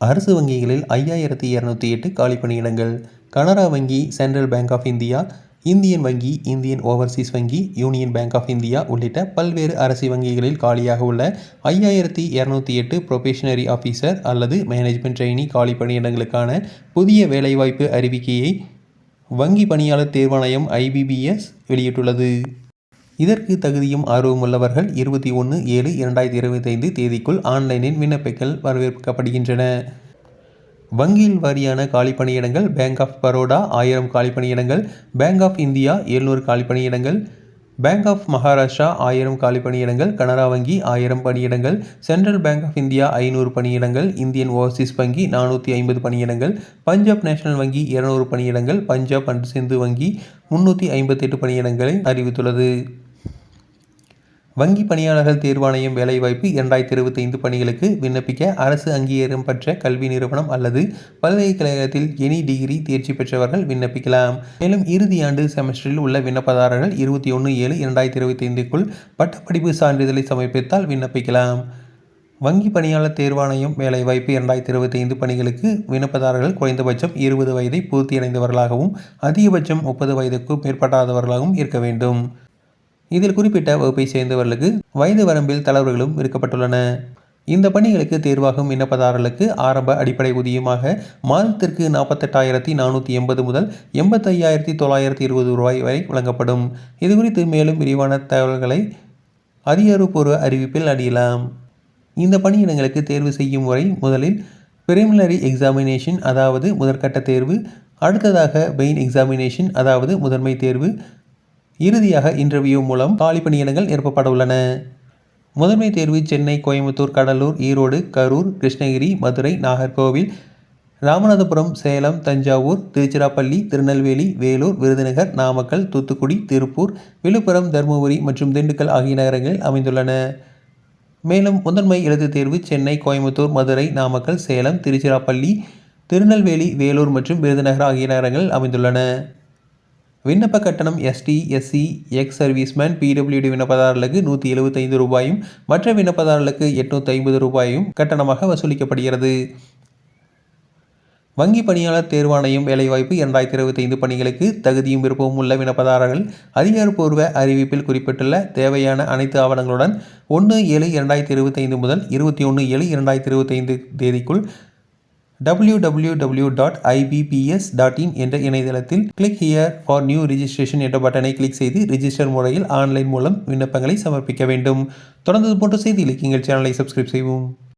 அரசு வங்கிகளில் 5208 காலி பணியிடங்கள். கனரா வங்கி, central bank of India, Indian வங்கி, இந்தியன் ஓவர்சீஸ் வங்கி, யூனியன் பேங்க் ஆஃப் இந்தியா உள்ளிட்ட பல்வேறு அரசு வங்கிகளில் காலியாக உள்ள 5208 புரொபேஷனரி ஆஃபீஸர் அல்லது மேனேஜ்மெண்ட் ட்ரெயினி காலி பணியிடங்களுக்கான புதிய வேலைவாய்ப்பு அறிவிக்கையை வங்கி பணியாளர் தேர்வாணையம் IBPS வெளியிட்டுள்ளது. இதற்கு தகுதியும் ஆர்வம் உள்ளவர்கள் 21/7/2025 தேதிக்குள் ஆன்லைனில் விண்ணப்பிக்கல் வரவேற்கப்படுகின்றன. வங்கியில் வாரியான காலி பணியிடங்கள்: பேங்க் ஆஃப் பரோடா 1000 காலி பணியிடங்கள், பேங்க் ஆஃப் இந்தியா 700 காலி பணியிடங்கள், பேங்க் ஆஃப் மகாராஷ்டிரா 1000 காலி பணியிடங்கள், கனரா வங்கி 1000 பணியிடங்கள், சென்ட்ரல் பேங்க் ஆஃப் இந்தியா 500 பணியிடங்கள், இந்தியன் ஓவர்சீஸ் வங்கி 450 பணியிடங்கள், பஞ்சாப் நேஷனல் வங்கி 200 பணியிடங்கள், பஞ்சாப் அண்ட் சிந்து வங்கி 358 பணியிடங்களை அறிவித்துள்ளது. வங்கி பணியாளர்கள் தேர்வாணையம் வேலைவாய்ப்பு 2025 பணிகளுக்கு விண்ணப்பிக்க அரசு அங்கீகாரம் பெற்ற கல்வி நிறுவனம் அல்லது பல்கலைக்கழகத்தில் எனி டிகிரி தேர்ச்சி பெற்றவர்கள் விண்ணப்பிக்கலாம். மேலும் இறுதியாண்டு செமஸ்டரில் உள்ள விண்ணப்பதாரர்கள் 21/7/2025க்குள் பட்டப்படிப்பு சான்றிதழை சமர்ப்பித்தால் விண்ணப்பிக்கலாம். வங்கி பணியாளர் தேர்வாணையம் வேலைவாய்ப்பு 2025 பணிகளுக்கு விண்ணப்பதாரர்கள் குறைந்தபட்சம் 20 வயதை பூர்த்தியடைந்தவர்களாகவும் அதிகபட்சம் 30 வயதுக்கும் மேற்படாதவர்களாகவும் இருக்க வேண்டும். இதில் குறிப்பிட்ட வகுப்பை சேர்ந்தவர்களுக்கு வயது வரம்பில் தளர்வுகளும் விதிக்கப்பட்டுள்ளன. இந்த பணிகளுக்கு தேர்வாகும் விண்ணப்பதாரர்களுக்கு ஆரம்ப அடிப்படை ஊதியமாக மாதத்திற்கு 48,480 முதல் 85,920 ரூபாய் வரை வழங்கப்படும். இதுகுறித்து மேலும் விரிவான தகவல்களை அதிகாரப்பூர்வ அறிவிப்பில் அறியலாம். இந்த பணியிடங்களுக்கு தேர்வு செய்யும் முறை: முதலில் பிரிலிமினரி எக்ஸாமினேஷன் அதாவது முதற்கட்ட தேர்வு, அடுத்ததாக மெயின் எக்ஸாமினேஷன் அதாவது முதன்மை தேர்வு, இறுதியாக இன்டர்வியூ மூலம் காலி பணியிடங்கள் நிரப்பப்பட உள்ளன. முதன்மை தேர்வு சென்னை, கோயம்புத்தூர், கடலூர், ஈரோடு, கரூர், கிருஷ்ணகிரி, மதுரை, நாகர்கோவில், ராமநாதபுரம், சேலம், தஞ்சாவூர், திருச்சிராப்பள்ளி, திருநெல்வேலி, வேலூர், விருதுநகர், நாமக்கல், தூத்துக்குடி, திருப்பூர், விழுப்புரம், தருமபுரி மற்றும் திண்டுக்கல் ஆகிய நகரங்களில் அமைந்துள்ளன. மேலும் முதன்மை எழுத்துத் தேர்வு சென்னை, கோயம்புத்தூர், மதுரை, நாமக்கல், சேலம், திருச்சிராப்பள்ளி, திருநெல்வேலி, வேலூர் மற்றும் விருதுநகர் ஆகிய நகரங்களில் அமைந்துள்ளன. விண்ணப்ப கட்டணம்: ST, SC, X serviceman, PWD விண்ணப்பதாரர்களுக்கு 175 ரூபாயும், மற்ற விண்ணப்பதாரர்களுக்கு 850 ரூபாயும் கட்டணமாக வசூலிக்கப்படுகிறது. வங்கி பணியாளர் தேர்வாணையம் வேலைவாய்ப்பு 2025 பணிகளுக்கு தகுதியும் விருப்பமும் உள்ள விண்ணப்பதாரர்கள் அதிகாரப்பூர்வ அறிவிப்பில் குறிப்பிட்டுள்ள தேவையான அனைத்து ஆவணங்களுடன் 1/7/2025 முதல் 21/7/2025 தேதிக்குள் www.ibps.in என்ற இணையதளத்தில் click here for new registration என்ற பட்டனை கிளிக் செய்து ரிஜிஸ்டர் முறையில் ஆன்லைன் மூலம் விண்ணப்பங்களை சமர்ப்பிக்க வேண்டும். தொடர்ந்து போன்ற செய்திகளுக்கு எங்கள் சேனலை சப்ஸ்கிரைப் செய்வோம்.